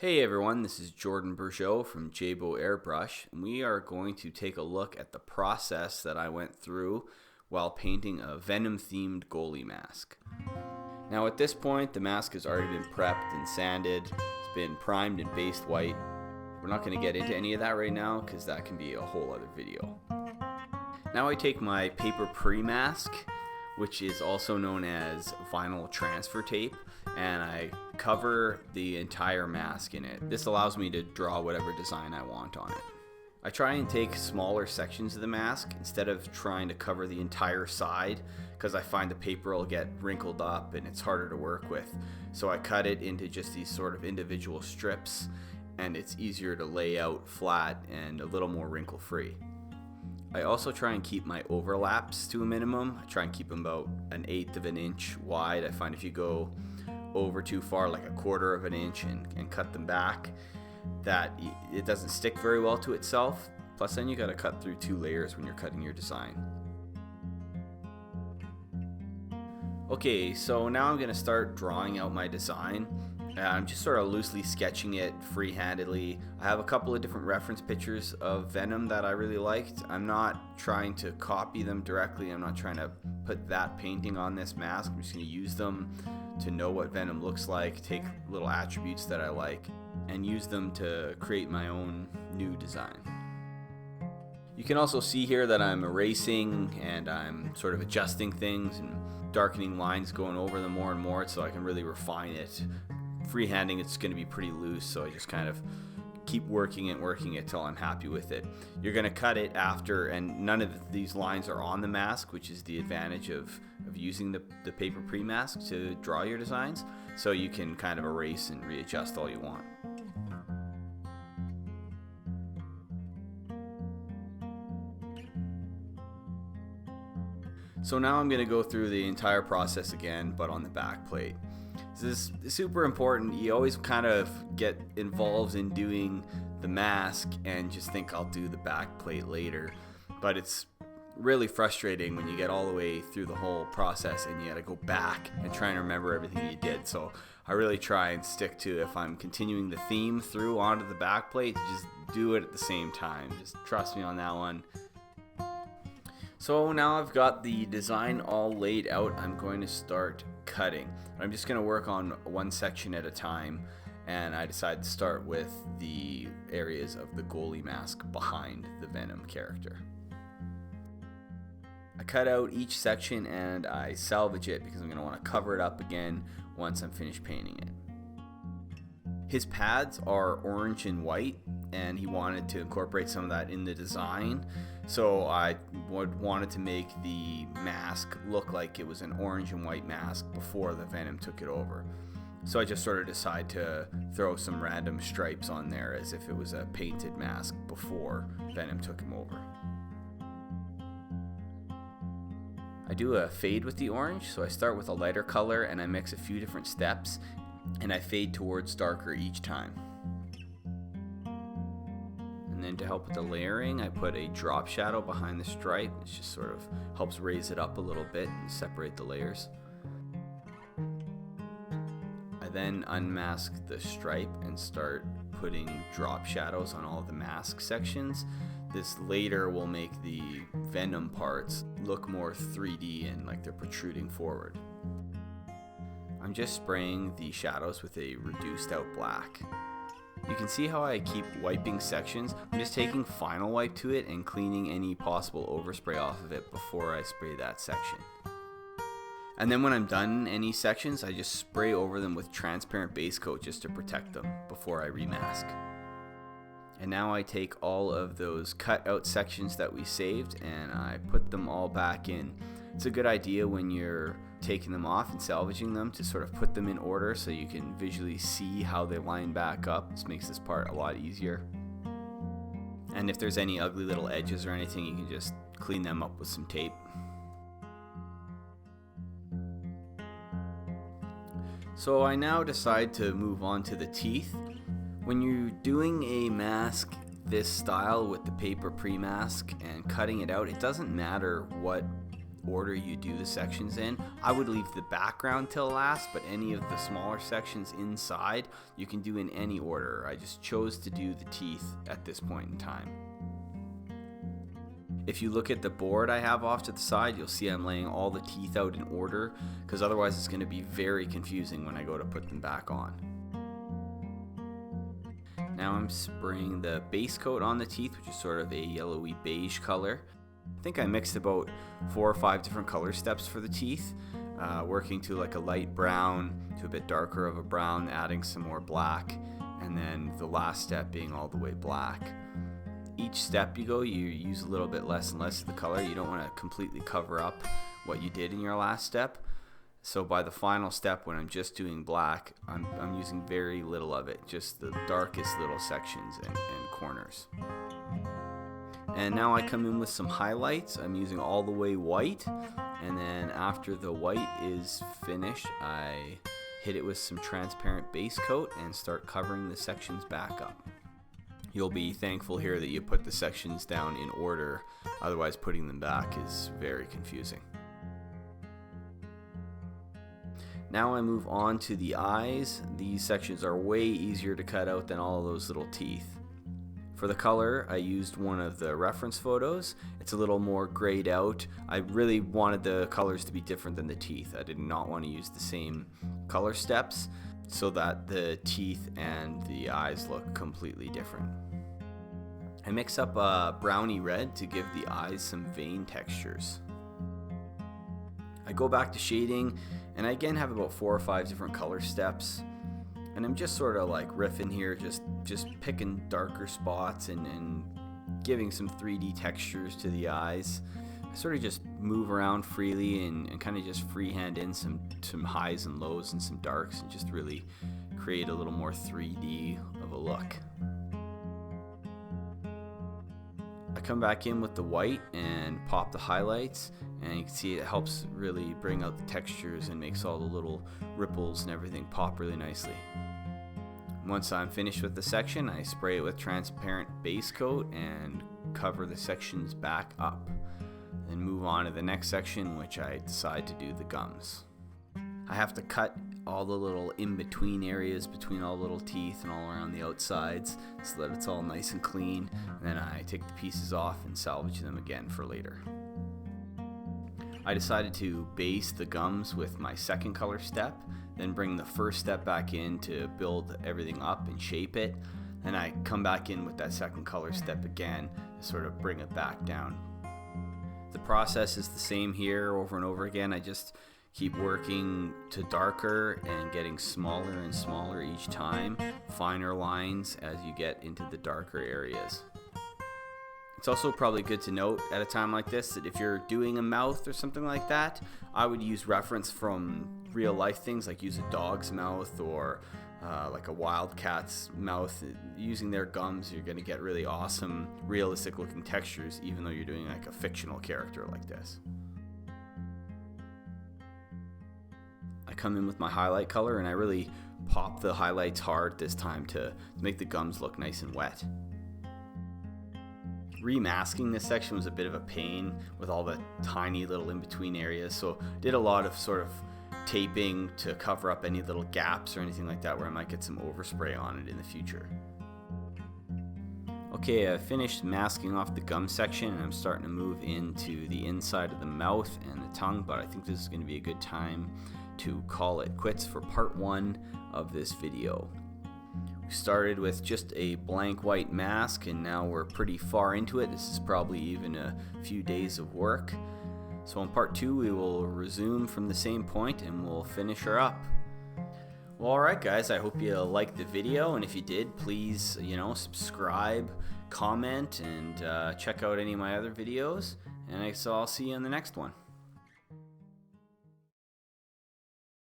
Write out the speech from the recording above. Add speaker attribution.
Speaker 1: Hey everyone, this is Jordon Bourgeault from Airbrush, and we are going to take a look at the process that I went through while painting a Venom themed goalie mask. Now at this point, the mask has already been prepped and sanded, it's been primed and based white. We're not going to get into any of that right now because that can be a whole other video. Now I take my paper pre-mask, which is also known as vinyl transfer tape, and I cover the entire mask in it. This allows me to draw whatever design I want on it. I try and take smaller sections of the mask instead of trying to cover the entire side because I find the paper will get wrinkled up and it's harder to work with. So I cut it into just these sort of individual strips, and it's easier to lay out flat and a little more wrinkle free. I also try and keep my overlaps to a minimum. I try and keep them about 1/8 of an inch wide. I find if you go over too far, like 1/4 of an inch, and cut them back, that it doesn't stick very well to itself. Plus then you got to cut through 2 layers when you're cutting your design. Okay, so now I'm going to start drawing out my design. I'm just sort of loosely sketching it free-handedly. I have a couple of different reference pictures of Venom that I really liked. I'm not trying to copy them directly. I'm not trying to put that painting on this mask. I'm just going to use them to know what Venom looks like, take little attributes that I like, and use them to create my own new design. You can also see here that I'm erasing and I'm sort of adjusting things and darkening lines, going over them more and more so I can really refine it. Freehanding, it's going to be pretty loose, so I just kind of keep working it till I'm happy with it. You're going to cut it after, and none of these lines are on the mask, which is the advantage of using the paper pre-mask to draw your designs, so you can kind of erase and readjust all you want. So now I'm going to go through the entire process again, but on the back plate. This is super important. You always kind of get involved in doing the mask and just think I'll do the back plate later, but it's really frustrating when you get all the way through the whole process and you gotta go back and try and remember everything you did. So I really try and stick to, if I'm continuing the theme through onto the back plate, to just do it at the same time. Just trust me on that one. So now I've got the design all laid out. I'm going to start cutting. I'm just going to work on one section at a time, and I decided to start with the areas of the goalie mask behind the Venom character. I cut out each section and I salvage it because I'm going to want to cover it up again once I'm finished painting it. His pads are orange and white, and he wanted to incorporate some of that in the design, so I wanted to make the mask look like it was an orange and white mask before the Venom took it over. So I just sort of decided to throw some random stripes on there as if it was a painted mask before Venom took him over. I do a fade with the orange, so I start with a lighter color and I mix a few different steps, and I fade towards darker each time. And then to help with the layering, I put a drop shadow behind the stripe, which just sort of helps raise it up a little bit and separate the layers. I then unmask the stripe and start putting drop shadows on all the mask sections. This later will make the Venom parts look more 3D and like they're protruding forward. I'm just spraying the shadows with a reduced out black. You can see how I keep wiping sections. I'm just taking final wipe to it and cleaning any possible overspray off of it before I spray that section. And then when I'm done any sections, I just spray over them with transparent base coat just to protect them before I remask. And now I take all of those cut out sections that we saved and I put them all back in. It's a good idea when you're taking them off and salvaging them to sort of put them in order so you can visually see how they line back up. This makes this part a lot easier. And if there's any ugly little edges or anything, you can just clean them up with some tape. So I now decide to move on to the teeth. When you're doing a mask this style with the paper pre-mask and cutting it out, it doesn't matter what order you do the sections in. I would leave the background till last, but any of the smaller sections inside you can do in any order. I just chose to do the teeth at this point in time. If you look at the board I have off to the side, you'll see I'm laying all the teeth out in order, because otherwise it's going to be very confusing when I go to put them back on. Now I'm spraying the base coat on the teeth, which is sort of a yellowy beige color. I think I mixed about 4 or 5 different color steps for the teeth, working to like a light brown to a bit darker of a brown, adding some more black, and then the last step being all the way black. Each step you go, you use a little bit less and less of the color. You don't want to completely cover up what you did in your last step. So by the final step, when I'm just doing black, I'm using very little of it, just the darkest little sections and corners. And now I come in with some highlights. I'm using all the way white, and then after the white is finished, I hit it with some transparent base coat and start covering the sections back up. You'll be thankful here that you put the sections down in order, otherwise putting them back is very confusing. Now I move on to the eyes. These sections are way easier to cut out than all of those little teeth. For the color, I used one of the reference photos. It's a little more grayed out. I really wanted the colors to be different than the teeth. I did not want to use the same color steps so that the teeth and the eyes look completely different. I mix up a browny red to give the eyes some vein textures. I go back to shading, and I again have about 4 or 5 different color steps, and I'm just sort of like riffing here, just picking darker spots and giving some 3D textures to the eyes. I sort of just move around freely and kind of just freehand in some highs and lows and some darks, and just really create a little more 3D of a look. I come back in with the white and pop the highlights, and you can see it helps really bring out the textures and makes all the little ripples and everything pop really nicely. Once I'm finished with the section, I spray it with transparent base coat and cover the sections back up. Then move on to the next section, which I decide to do the gums. I have to cut all the little in-between areas between all the little teeth and all around the outsides so that it's all nice and clean, and then I take the pieces off and salvage them again for later. I decided to base the gums with my second color step, then bring the first step back in to build everything up and shape it. Then I come back in with that second color step again to sort of bring it back down. The process is the same here over and over again. I just keep working to darker and getting smaller and smaller each time, finer lines as you get into the darker areas. It's also probably good to note at a time like this that if you're doing a mouth or something like that, I would use reference from real life things, like use a dog's mouth or like a wildcat's mouth. Using their gums, you're going to get really awesome, realistic looking textures, even though you're doing like a fictional character like this. I come in with my highlight color, and I really pop the highlights hard this time to make the gums look nice and wet. Remasking this section was a bit of a pain with all the tiny little in-between areas, so did a lot of sort of taping to cover up any little gaps or anything like that where I might get some overspray on it in the future. Okay, I finished masking off the gum section, and I'm starting to move into the inside of the mouth and the tongue, but I think this is going to be a good time to call it quits for part 1 of this video. We started with just a blank white mask, and now we're pretty far into it. This is probably even a few days of work. So in part 2 we will resume from the same point and we'll finish her up. Well, alright guys, I hope you liked the video, and if you did, please subscribe, comment, and check out any of my other videos, and so I'll see you in the next one.